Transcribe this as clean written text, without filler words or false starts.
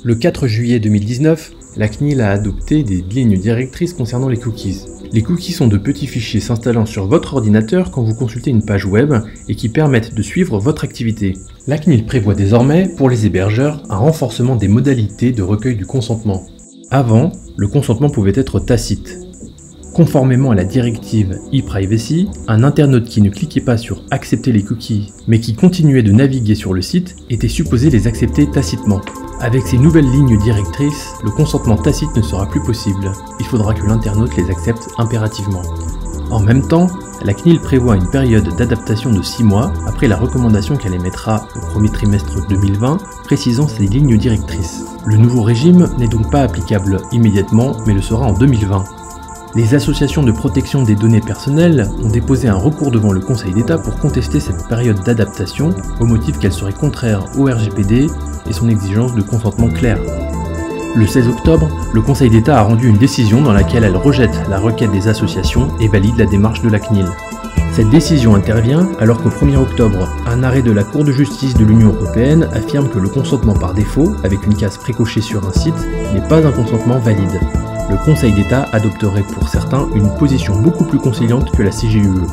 Le 4 juillet 2019, la CNIL a adopté des lignes directrices concernant les cookies. Les cookies sont de petits fichiers s'installant sur votre ordinateur quand vous consultez une page web et qui permettent de suivre votre activité. La CNIL prévoit désormais, pour les hébergeurs, un renforcement des modalités de recueil du consentement. Avant, le consentement pouvait être tacite. Conformément à la directive e-privacy, un internaute qui ne cliquait pas sur « Accepter les cookies » mais qui continuait de naviguer sur le site était supposé les accepter tacitement. Avec ces nouvelles lignes directrices, le consentement tacite ne sera plus possible. Il faudra que l'internaute les accepte impérativement. En même temps, la CNIL prévoit une période d'adaptation de 6 mois après la recommandation qu'elle émettra au premier trimestre 2020, précisant ces lignes directrices. Le nouveau régime n'est donc pas applicable immédiatement, mais le sera en 2020. Les associations de protection des données personnelles ont déposé un recours devant le Conseil d'État pour contester cette période d'adaptation au motif qu'elle serait contraire au RGPD et son exigence de consentement clair. Le 16 octobre, le Conseil d'État a rendu une décision dans laquelle elle rejette la requête des associations et valide la démarche de la CNIL. Cette décision intervient alors qu'au 1er octobre, un arrêt de la Cour de justice de l'Union européenne affirme que le consentement par défaut, avec une case précochée sur un site, n'est pas un consentement valide. Le Conseil d'État adopterait pour certains une position beaucoup plus conciliante que la CJUE.